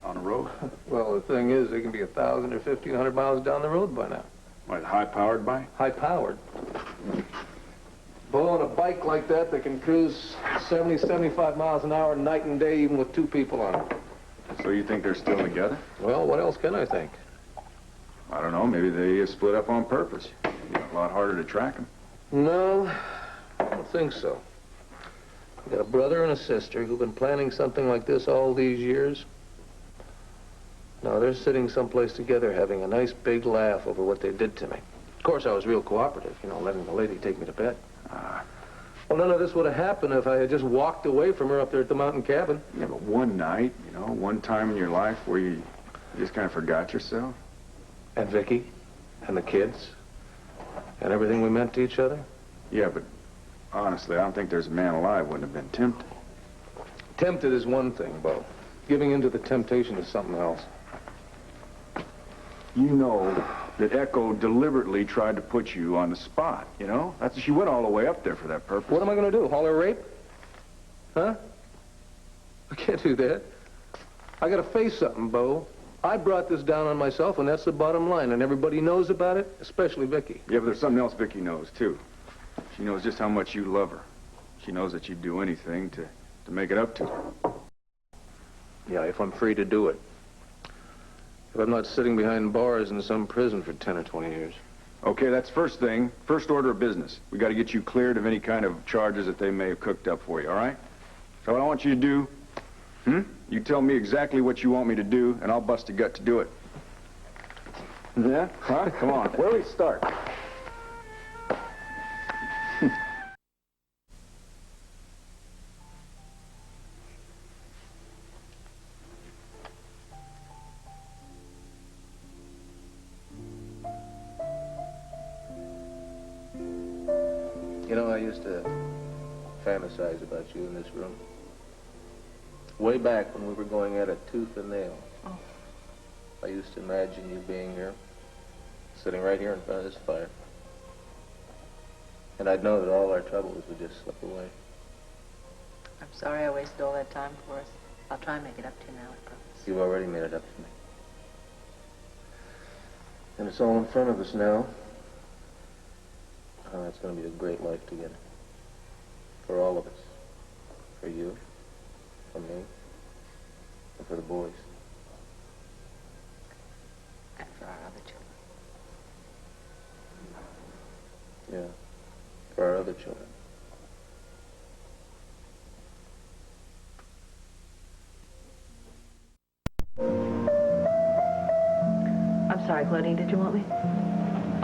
on the road? Well, the thing is, they can be 1,000 or 1,500 miles down the road by now. What, high-powered bike? High-powered. But on a bike like that, they can cruise 70, 75 miles an hour night and day, even with 2 people on it. So you think they're still together? Well, what else can I think? I don't know. Maybe they split up on purpose. It'd be a lot harder to track them. No, I don't think so. I got a brother and a sister who've been planning something like this all these years. Now, they're sitting someplace together having a nice big laugh over what they did to me. Of course, I was real cooperative, you know, letting the lady take me to bed. Well, none of this would have happened if I had just walked away from her up there at the mountain cabin. Yeah, but one night, you know, one time in your life where you just kind of forgot yourself. And Vicky, and the kids, and everything we meant to each other. Yeah, but honestly, I don't think there's a man alive who wouldn't have been tempted. Tempted is one thing, Bo. Giving in to the temptation is something else. You know that Echo deliberately tried to put you on the spot, you know? She went all the way up there for that purpose. What am I going to do, haul her rape? Huh? I can't do that. I got to face something, Bo. I brought this down on myself, and that's the bottom line, and everybody knows about it, especially Vicky. Yeah, but there's something else Vicky knows, too. She knows just how much you love her. She knows that you'd do anything to make it up to her. Yeah, if I'm free to do it. If I'm not sitting behind bars in some prison for 10 or 20 years. Okay, that's first thing. First order of business. We got to get you cleared of any kind of charges that they may have cooked up for you, all right? So what I want you to do, you tell me exactly what you want me to do, and I'll bust a gut to do it. Yeah? Huh? Come on. Where do we start? You know, I used to fantasize about you in this room. Way back when we were going at it tooth and nail. Oh. I used to imagine you being here, sitting right here in front of this fire. And I'd know that all our troubles would just slip away. I'm sorry I wasted all that time for us. I'll try and make it up to you now, I promise. You've already made it up to me. And it's all in front of us now. Oh, it's going to be a great life together. For all of us. For you. For me. And for the boys. And for our other children. Yeah. For our other children. I'm sorry, Claudine, did you want me?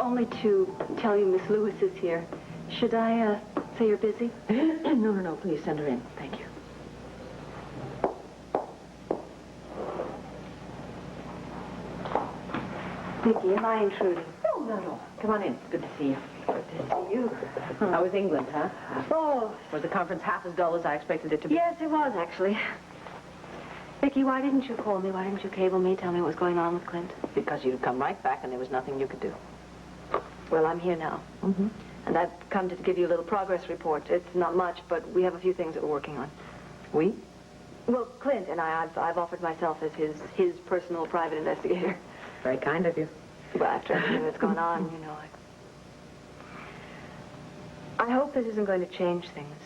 Only to tell you Miss Lewis is here. Should I say you're busy? No, please send her in. Thank you. Vicky, am I intruding? No. Come on in. Good to see you. Good to see you. How was England, huh? Oh, Was the conference half as dull as I expected it to be? yes, it was, actually. Vicky, why didn't you call me? Why didn't you cable me, tell me what was going on with Clint? Because you'd come right back and there was nothing you could do. Well, I'm here now. Mm-hmm. And I've come to give you a little progress report. It's not much, but we have a few things that we're working on. We? Well, Clint and I've offered myself as his personal private investigator. Very kind of you. Well, after everything that's gone on, you know, I hope this isn't going to change things.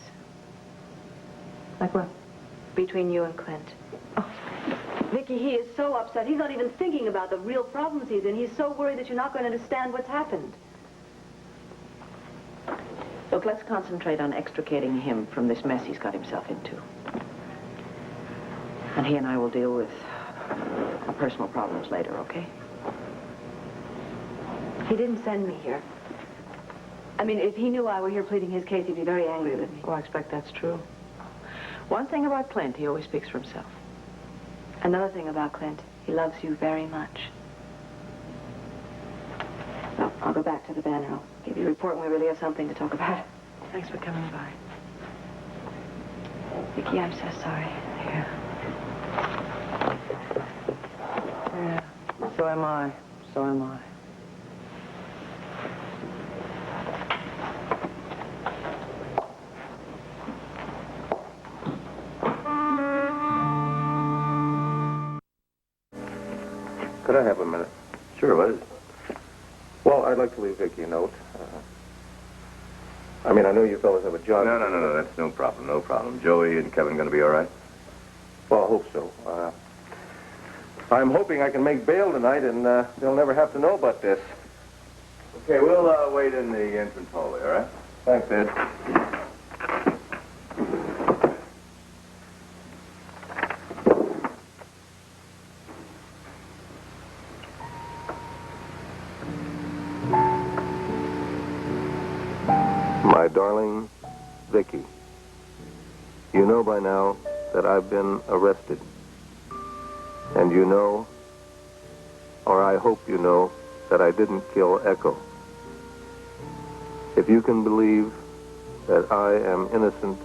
Like what? Between you and Clint. Oh. Vicky, he is so upset. He's not even thinking about the real problems he's in. He's so worried that you're not going to understand what's happened. Look, let's concentrate on extricating him from this mess he's got himself into. And he and I will deal with our personal problems later, okay? He didn't send me here. I mean, if he knew I were here pleading his case, he'd be very angry with me. Oh, I expect that's true. One thing about Clint, he always speaks for himself. Another thing about Clint, he loves you very much. Well, I'll go back to the van and I'll give you a report when we really have something to talk about. Thanks for coming by. Vicky, I'm so sorry. Yeah, so am I. So am I. Could I have a minute? Sure, what is it? Well, I'd like to leave Vicky a note. I know you fellas have a job. No, that's no problem, no problem. Joey and Kevin going to be all right? Well, I hope so. I'm hoping I can make bail tonight, and they'll never have to know about this. Okay, we'll wait in the entrance hallway, all right? Thanks, Ed. My darling Vicky, you know by now that I've been arrested. And you know, or I hope you know, that I didn't kill Echo. If you can believe that I am innocent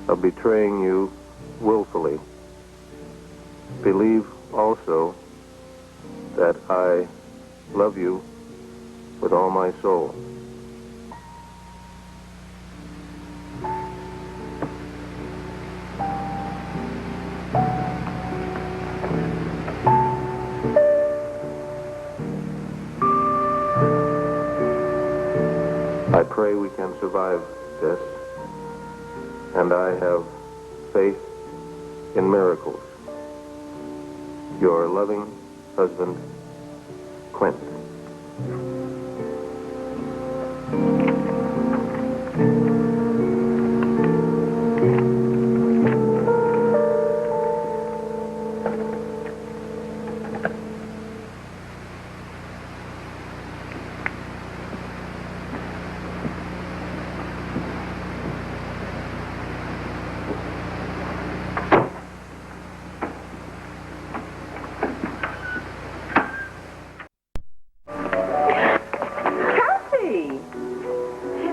of betraying you willfully, believe also that I love you with all my soul. I pray we can survive this, and I have faith in miracles. Your loving husband, Clint.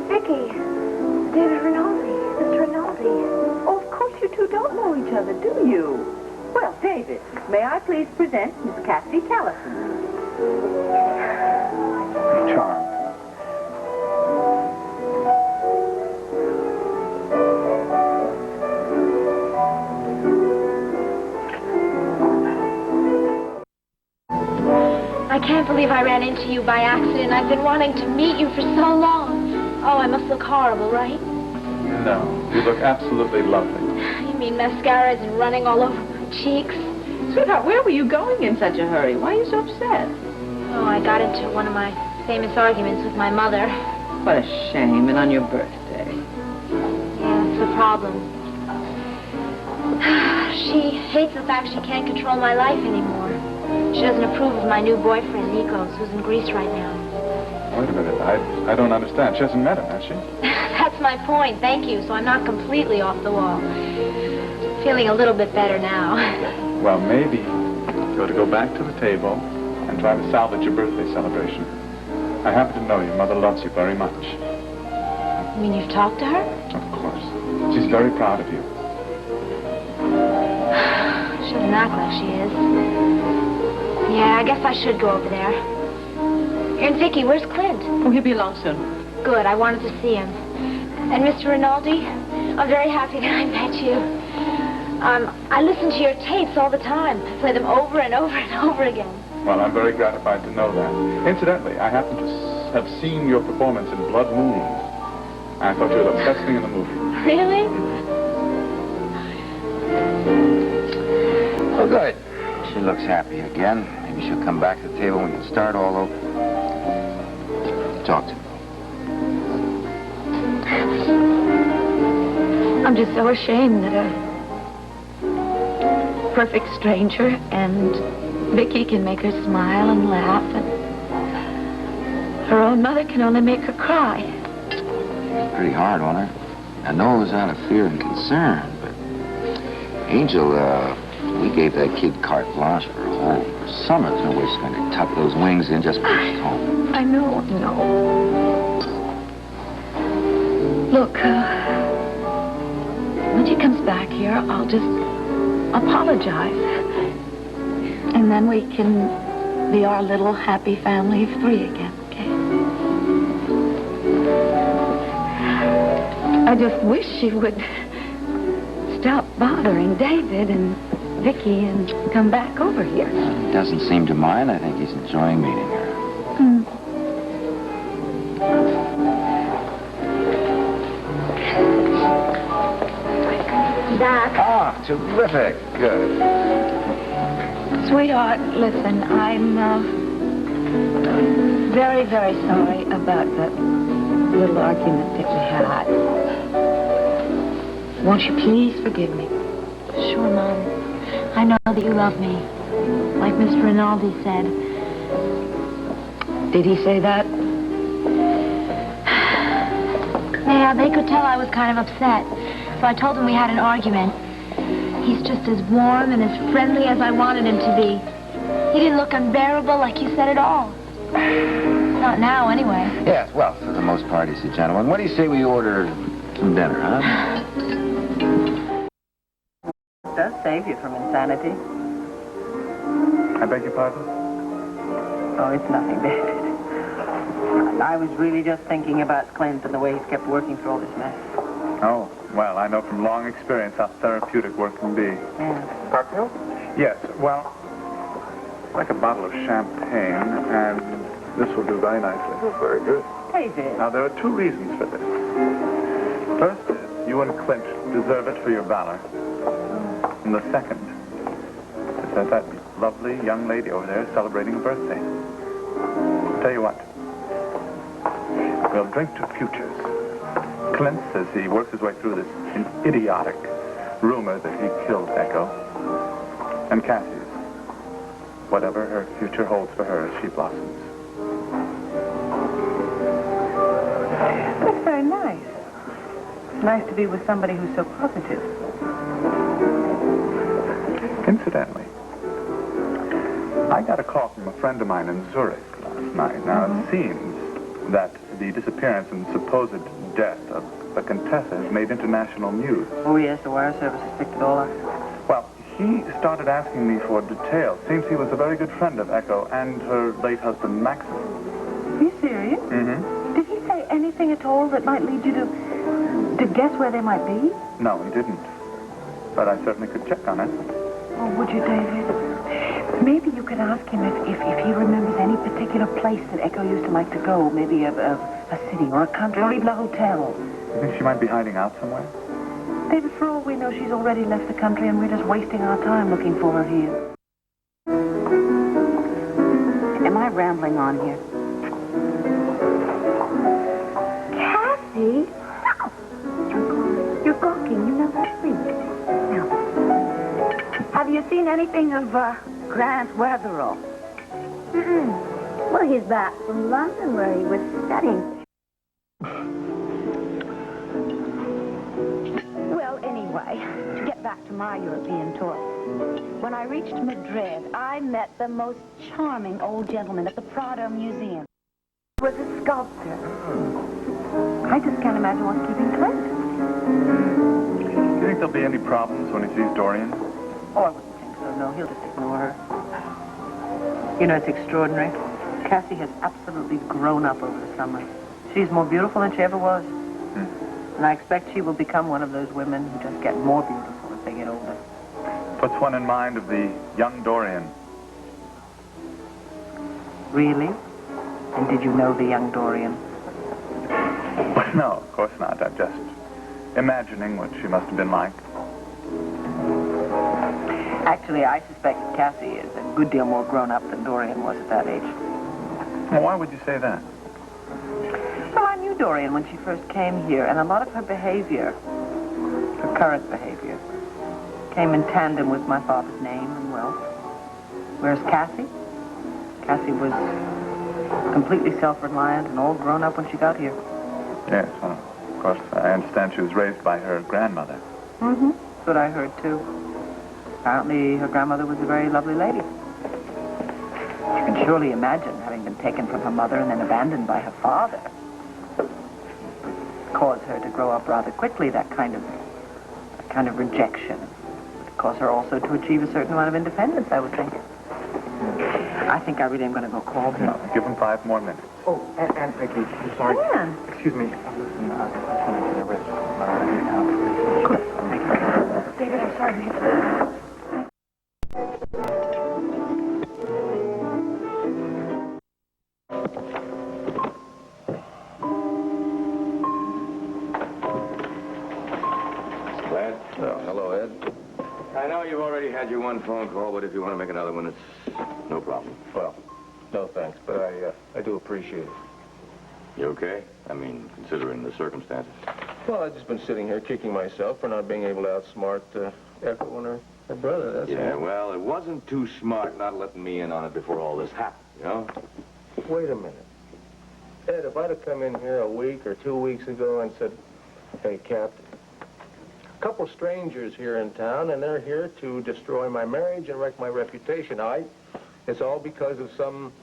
Vicky, David Rinaldi, Mr. Rinaldi. Oh, of course you two don't know each other, do you? Well, David, may I please present Miss Cassie Callison? Charmed. I can't believe I ran into you by accident. I've been wanting to meet you for so long. Oh, I must look horrible, right? No, you look absolutely lovely. You mean mascara isn't running all over my cheeks? Sweetheart, where were you going in such a hurry? Why are you so upset? Oh, I got into one of my famous arguments with my mother. What a shame, and on your birthday. Yeah, that's the problem. She hates the fact she can't control my life anymore. She doesn't approve of my new boyfriend, Nikos, who's in Greece right now. Wait a minute, I don't understand. She hasn't met him, has she? That's my point, thank you. So I'm not completely off the wall. Feeling a little bit better now. Well, maybe you ought to go back to the table and try to salvage your birthday celebration. I happen to know your mother loves you very much. You mean you've talked to her? Of course. She's very proud of you. She doesn't act like she is. Yeah, I guess I should go over there. And Vicky, where's Clint? Oh, he'll be along soon. Good, I wanted to see him. And Mr. Rinaldi, I'm very happy that I met you. I listen to your tapes all the time. I play them over and over and over again. Well, I'm very gratified to know that. Incidentally, I happen to have seen your performance in Blood Moon. I thought you were the best thing in the movie. Really? Oh, good. She looks happy again. Maybe she'll come back to the table and we can start all over. Talk to me. I'm just so ashamed that a perfect stranger and Vicky can make her smile and laugh, and her own mother can only make her cry. It's pretty hard on her. I know it was out of fear and concern, but Angel, we gave that kid carte blanche for a whole summer. There's no way she's going to tuck those wings in just when she's home. I know. Look, when she comes back here, I'll just apologize. And then we can be our little happy family of three again, okay? I just wish she would stop bothering David and Vicky and come back over here. He doesn't seem to mind. I think he's enjoying meeting her. Hmm. Doc. Ah, terrific. Good. Sweetheart, listen, I'm very, very sorry about the little argument that we had. Won't you please forgive me? Sure, Mom. I know that you love me. Like Mr. Rinaldi said. Did he say that? Yeah, they could tell I was kind of upset. So I told him we had an argument. He's just as warm and as friendly as I wanted him to be. He didn't look unbearable like you said at all. Not now, anyway. Yes, well, for the most part, he's a gentleman. What do you say we order some dinner, huh? It does save you from insanity. I beg your pardon? Oh, it's nothing, David. I was really just thinking about Clint and the way he's kept working through all this mess. Oh, well, I know from long experience how therapeutic work can be. Yeah. Cocktail? Yes, well, like a bottle of champagne, and this will do very nicely. Oh, very good. David. Now, there are two reasons for this. First is, you and Clint deserve it for your valor. And the second is that lovely young lady over there is celebrating a birthday. Tell you what, we'll drink to futures. Clint says he works his way through this idiotic rumor that he killed Echo. And Cassie's. Whatever her future holds for her as she blossoms. That's very nice. It's nice to be with somebody who's so positive. Incidentally, I got a call from a friend of mine in Zurich last night. Now, it seems that the disappearance and supposed death of the Contessa has made international news. Oh, yes, the wire service has picked it all up. Well, he started asking me for details. Seems he was a very good friend of Echo and her late husband, Maxim. Are you serious? Mm-hmm. Did he say anything at all that might lead you to guess where they might be? No, he didn't. But I certainly could check on it. Oh, would you, David? Maybe you could ask him if he remembers any particular place that Echo used to like to go. Maybe a city or a country or even a hotel. You think she might be hiding out somewhere? David, for all we know, she's already left the country and we're just wasting our time looking for her here. Am I rambling on here? Cassie? You're gawking. You never sleep. Now, have you seen anything of Grant Weatherall? Mm-mm. Well, he's back from London where he was studying. Well, anyway, to get back to my European tour. When I reached Madrid, I met the most charming old gentleman at the Prado Museum. He was a sculptor. I just can't imagine what's keeping Clint. Do you think there'll be any problems when he sees Dorian? Oh, I wouldn't think so. No, he'll just ignore her. You know, it's extraordinary. Cassie has absolutely grown up over the summer. She's more beautiful than she ever was. And I expect she will become one of those women who just get more beautiful as they get older. Puts one in mind of the young Dorian. Really? And did you know the young Dorian? Well, no, of course not. I'm just imagining what she must have been like. Actually, I suspect Cassie is a good deal more grown up than Dorian was at that age. Well, why would you say that? Well, I knew Dorian when she first came here, and a lot of her behavior, her current behavior, came in tandem with my father's name and wealth. Whereas Cassie was completely self-reliant and all grown up when she got here. Yes, well, of course, I understand she was raised by her grandmother. Mm-hmm. That's what I heard, too. Apparently, her grandmother was a very lovely lady. You can surely imagine having been taken from her mother and then abandoned by her father. Caused her to grow up rather quickly, that kind of rejection. Caused her also to achieve a certain amount of independence, I would think. I think I really am going to go call him. No, give him 5 more minutes. Oh, and Vicky, I'm sorry. Dan. Excuse me. Listen, I just wanted to get a wrist. David, I'm sorry. No, you've already had your one phone call, but if you want to make another one, it's no problem. Well, no thanks, but I do appreciate it. You okay? I mean, considering the circumstances. Well, I've just been sitting here kicking myself for not being able to outsmart Echo and her brother, that's Yeah, all. well, it wasn't too smart not letting me in on it before all this happened, you know? Wait a minute. Ed, if I'd have come in here a week or 2 weeks ago and said, hey, Captain, a couple strangers here in town, and they're here to destroy my marriage and wreck my reputation. It's all because of some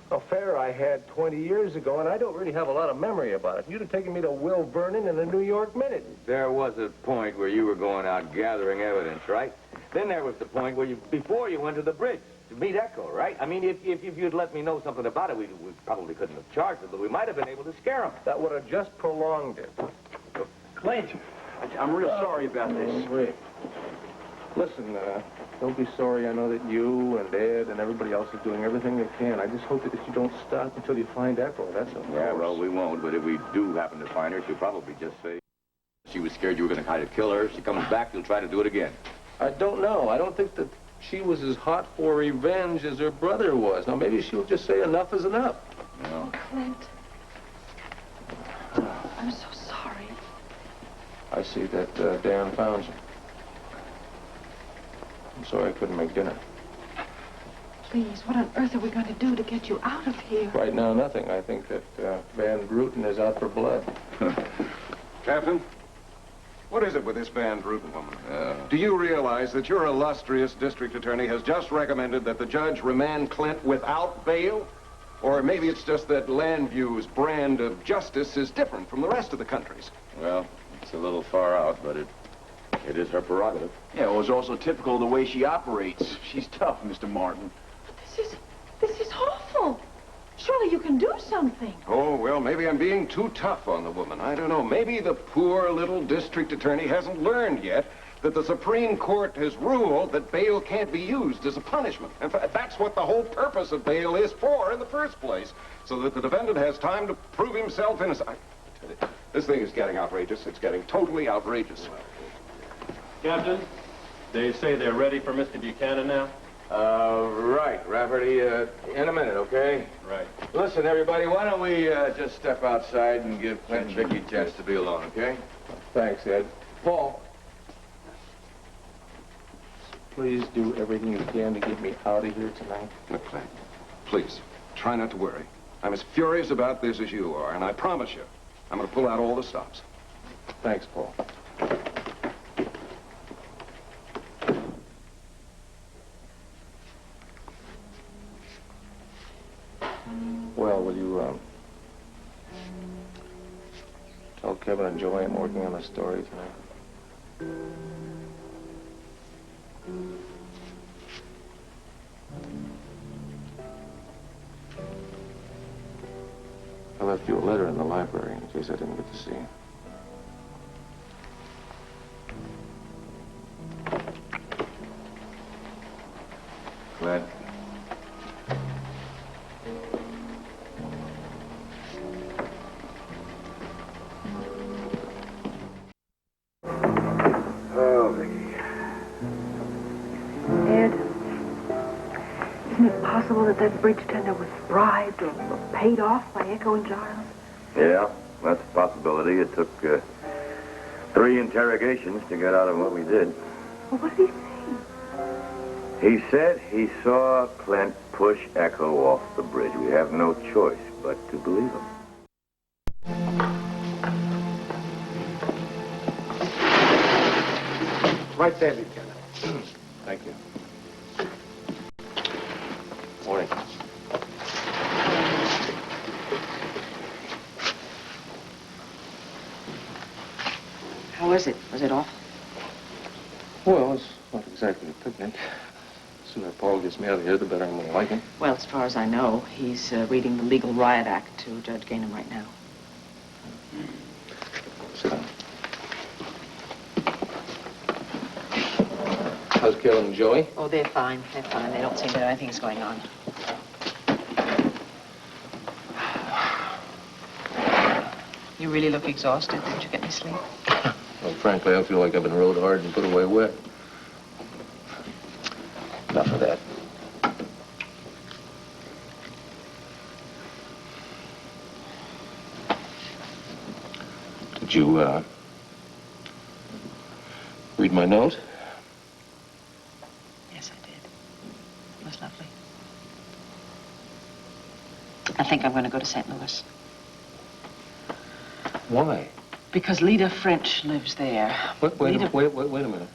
affair I had 20 years ago, and I don't really have a lot of memory about it. You'd have taken me to Will Vernon in the New York Minute. There was a point where you were going out gathering evidence, right? Then there was the point where before you went to the bridge to meet Echo, right? I mean, if you'd let me know something about it, we probably couldn't have charged him, but we might have been able to scare him. That would have just prolonged it. Clint, I'm real sorry about this. Wait. Listen, don't be sorry. I know that you and Ed and everybody else is doing everything they can. I just hope that you don't stop until you find Echo. That's all. Yeah, well, we won't, but if we do happen to find her, she'll probably just say she was scared you were going to try to kill her. If she comes back, you'll try to do it again. I don't know. I don't think that she was as hot for revenge as her brother was. Now, maybe she'll just say enough is enough. No. Oh, Clint. I'm so sorry. I see that Dan found you. I'm sorry I couldn't make dinner. Please, what on earth are we going to do to get you out of here? Right now, nothing. I think that Van Bruten is out for blood. Captain, what is it with this Van Bruten woman? Do you realize that your illustrious district attorney has just recommended that the judge remand Clint without bail? Or maybe it's just that Landview's brand of justice is different from the rest of the country's. Well, it's a little far out, but it is her prerogative. Yeah, well, it's also typical of the way she operates. She's tough, Mr. Martin. This is awful. Surely you can do something. Oh, well, maybe I'm being too tough on the woman. I don't know. Maybe the poor little district attorney hasn't learned yet that the Supreme Court has ruled that bail can't be used as a punishment. In fact, that's what the whole purpose of bail is for in the first place, so that the defendant has time to prove himself innocent. I tell you, this thing is getting outrageous. It's getting totally outrageous. Captain, they say they're ready for Mr. Buchanan now? Right, Rafferty, in a minute, okay? Right. Listen, everybody, why don't we just step outside and give Clint and Vicky a chance to be alone, okay? Thanks, Ed. Paul, please do everything you can to get me out of here tonight. Look, Clint, please, try not to worry. I'm as furious about this as you are, and I promise you, I'm going to pull out all the stops. Thanks, Paul. Well, will you, tell Kevin and Joey I'm working on a story tonight? I left you a letter in the library in case I didn't get to see you. Clint. Oh, Vicky. Ed, isn't it possible that that bridge tender was bribed or paid off by Echo and Giles? Yeah, that's a possibility. It took 3 interrogations to get out of what we did. Well, what did he say? He said he saw Clint push Echo off the bridge. We have no choice but to believe him. Right there, Lieutenant. Thank you. Morning. How was it? Was it awful? Well, it's not exactly a picnic. The sooner Paul gets me out of here, the better I'm going to like him. Well, as far as I know, he's reading the Legal Riot Act to Judge Gainham right now. Sit down. How's Kevin and Joey? Oh, they're fine. They're fine. They don't seem to know anything's going on. You really look exhausted. Did you get any sleep? Well, frankly, I feel like I've been rode hard and put away wet. Enough of that. Did you, read my note? Yes, I did. It was lovely. I think I'm going to go to St. Louis. Why? Because Lita French lives there. Wait a minute.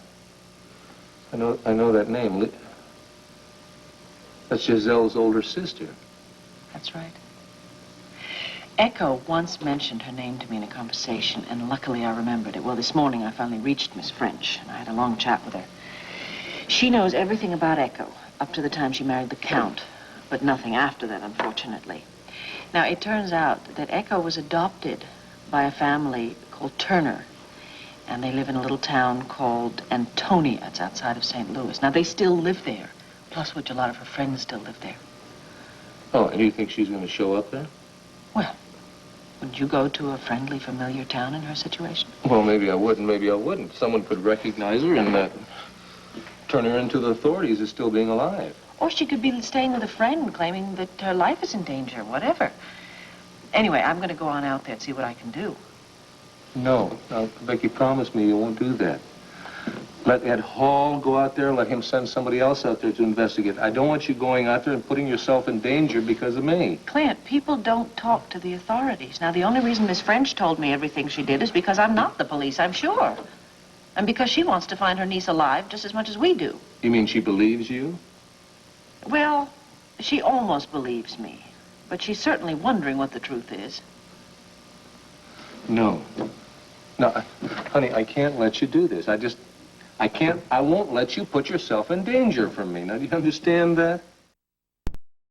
I know that name. That's Giselle's older sister. That's right. Echo once mentioned her name to me in a conversation, and luckily I remembered it. Well, this morning I finally reached Miss French, and I had a long chat with her. She knows everything about Echo, up to the time she married the Count, but nothing after that, unfortunately. Now, it turns out that Echo was adopted by a family called Turner, and they live in a little town called Antonia. It's outside of St. Louis. Now, they still live there, plus which a lot of her friends still live there. Oh, and you think she's going to show up there? Well, would you go to a friendly, familiar town in her situation? Well, maybe I would and maybe I wouldn't. Someone could recognize her and turn her into the authorities as still being alive. Or she could be staying with a friend, claiming that her life is in danger, whatever. Anyway, I'm going to go on out there and see what I can do. No. Now, Vicky, promise me you won't do that. Let Ed Hall go out there, let him send somebody else out there to investigate. I don't want you going out there and putting yourself in danger because of me. Clint, people don't talk to the authorities. Now, the only reason Miss French told me everything she did is because I'm not the police, I'm sure. And because she wants to find her niece alive just as much as we do. You mean she believes you? Well, she almost believes me. But she's certainly wondering what the truth is. No. No, honey, I can't let you do this. I won't let you put yourself in danger from me. Now, do you understand that?